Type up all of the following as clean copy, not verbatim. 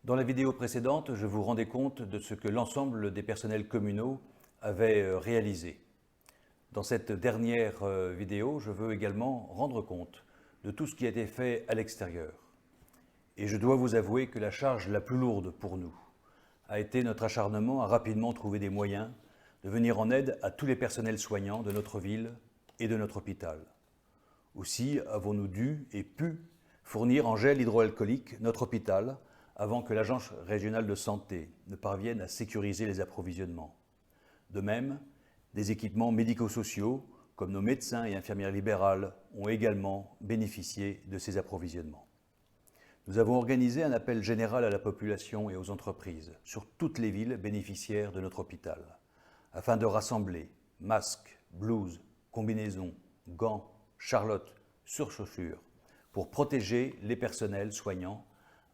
Dans la vidéo précédente, je vous rendais compte de ce que l'ensemble des personnels communaux avaient réalisé. Dans cette dernière vidéo, je veux également rendre compte de tout ce qui a été fait à l'extérieur. Et je dois vous avouer que la charge la plus lourde pour nous a été notre acharnement à rapidement trouver des moyens de venir en aide à tous les personnels soignants de notre ville et de notre hôpital. Aussi avons-nous dû et pu fournir en gel hydroalcoolique notre hôpital avant que l'Agence régionale de santé ne parvienne à sécuriser les approvisionnements. De même, des équipements médico-sociaux, comme nos médecins et infirmières libérales, ont également bénéficié de ces approvisionnements. Nous avons organisé un appel général à la population et aux entreprises sur toutes les villes bénéficiaires de notre hôpital, afin de rassembler masques, blouses, combinaisons, gants, charlottes, surchaussures, pour protéger les personnels soignants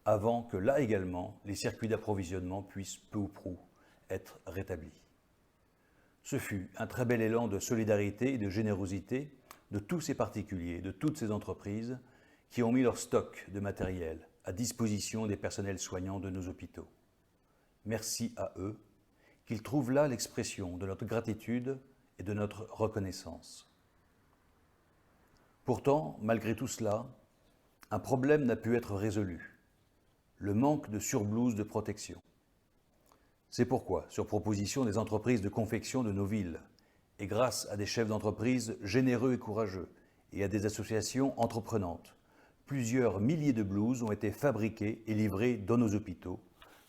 avant que là également les circuits d'approvisionnement puissent peu ou prou être rétablis. Ce fut un très bel élan de solidarité et de générosité de tous ces particuliers, de toutes ces entreprises qui ont mis leur stock de matériel à disposition des personnels soignants de nos hôpitaux. Merci à eux, qu'ils trouvent là l'expression de notre gratitude et de notre reconnaissance. Pourtant, malgré tout cela, un problème n'a pu être résolu: le manque de surblouses de protection. C'est pourquoi, sur proposition des entreprises de confection de nos villes, et grâce à des chefs d'entreprise généreux et courageux, et à des associations entreprenantes, plusieurs milliers de blouses ont été fabriquées et livrées dans nos hôpitaux,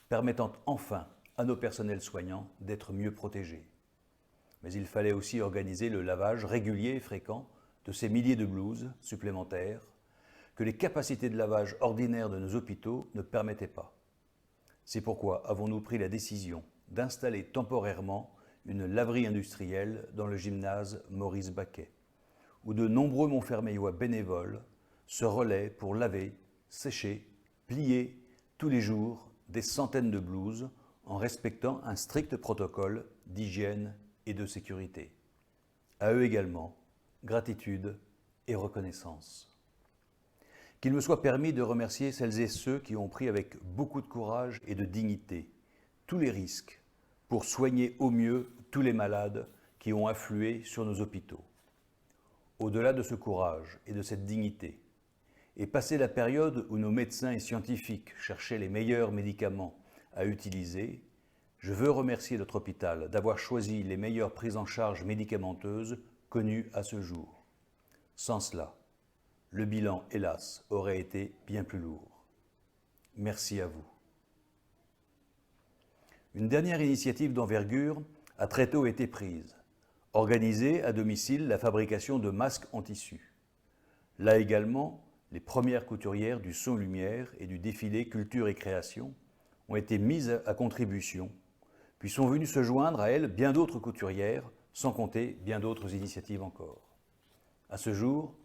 permettant enfin à nos personnels soignants d'être mieux protégés. Mais il fallait aussi organiser le lavage régulier et fréquent de ces milliers de blouses supplémentaires que les capacités de lavage ordinaires de nos hôpitaux ne permettaient pas. C'est pourquoi avons-nous pris la décision d'installer temporairement une laverie industrielle dans le gymnase Maurice Baquet, où de nombreux Montfermeillois bénévoles se relaient pour laver, sécher, plier tous les jours des centaines de blouses en respectant un strict protocole d'hygiène et de sécurité. À eux également, gratitude et reconnaissance. Qu'il me soit permis de remercier celles et ceux qui ont pris avec beaucoup de courage et de dignité tous les risques pour soigner au mieux tous les malades qui ont afflué sur nos hôpitaux. Au-delà de ce courage et de cette dignité, et passé la période où nos médecins et scientifiques cherchaient les meilleurs médicaments à utiliser, je veux remercier notre hôpital d'avoir choisi les meilleures prises en charge médicamenteuses connues à ce jour. Sans cela, le bilan, hélas, aurait été bien plus lourd. Merci à vous. Une dernière initiative d'envergure a très tôt été prise: organiser à domicile la fabrication de masques en tissu. Là également, les premières couturières du son-lumière et du défilé culture et création ont été mises à contribution, puis sont venues se joindre à elles bien d'autres couturières, sans compter bien d'autres initiatives encore. À ce jour,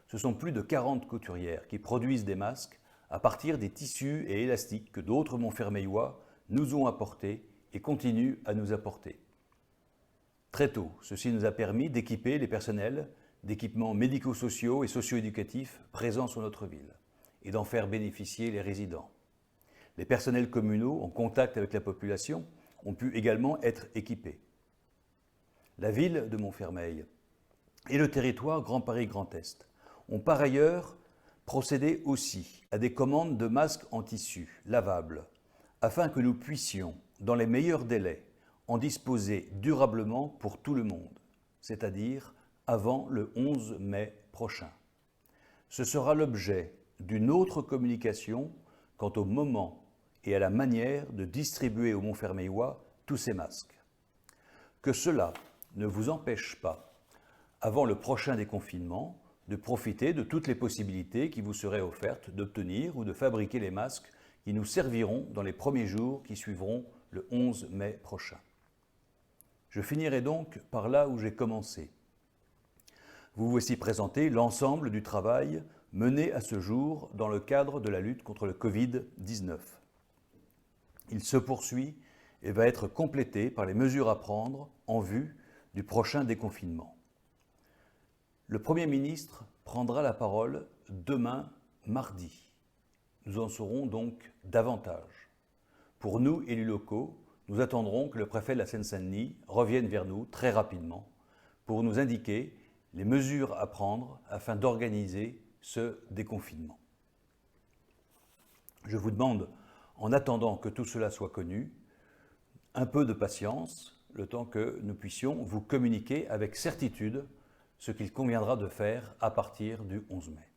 ce sont plus de 40 couturières qui produisent des masques à partir des tissus et élastiques que d'autres Montfermeillois nous ont apportés et continuent à nous apporter. Très tôt, ceci nous a permis d'équiper les personnels d'équipements médico-sociaux et socio-éducatifs présents sur notre ville et d'en faire bénéficier les résidents. Les personnels communaux en contact avec la population ont pu également être équipés. La ville de Montfermeil et le territoire Grand Paris Grand Est ont par ailleurs procédé aussi à des commandes de masques en tissu lavables afin que nous puissions, dans les meilleurs délais, en disposer durablement pour tout le monde, c'est-à-dire avant le 11 mai prochain. Ce sera l'objet d'une autre communication quant au moment et à la manière de distribuer aux Montfermeillois tous ces masques. Que cela ne vous empêche pas, avant le prochain déconfinement, de profiter de toutes les possibilités qui vous seraient offertes d'obtenir ou de fabriquer les masques qui nous serviront dans les premiers jours qui suivront le 11 mai prochain. Je finirai donc par là où j'ai commencé. Vous voici présenter l'ensemble du travail mené à ce jour dans le cadre de la lutte contre le Covid-19. Il se poursuit et va être complété par les mesures à prendre en vue du prochain déconfinement. Le Premier ministre prendra la parole demain, mardi. Nous en saurons donc davantage. Pour nous, élus locaux, nous attendrons que le préfet de la Seine-Saint-Denis revienne vers nous très rapidement pour nous indiquer les mesures à prendre afin d'organiser ce déconfinement. Je vous demande, en attendant que tout cela soit connu, un peu de patience, le temps que nous puissions vous communiquer avec certitude ce qu'il conviendra de faire à partir du 11 mai.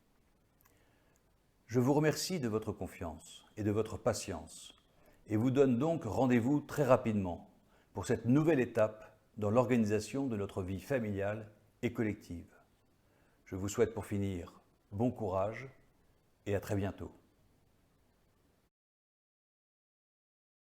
Je vous remercie de votre confiance et de votre patience et vous donne donc rendez-vous très rapidement pour cette nouvelle étape dans l'organisation de notre vie familiale et collective. Je vous souhaite pour finir bon courage et à très bientôt.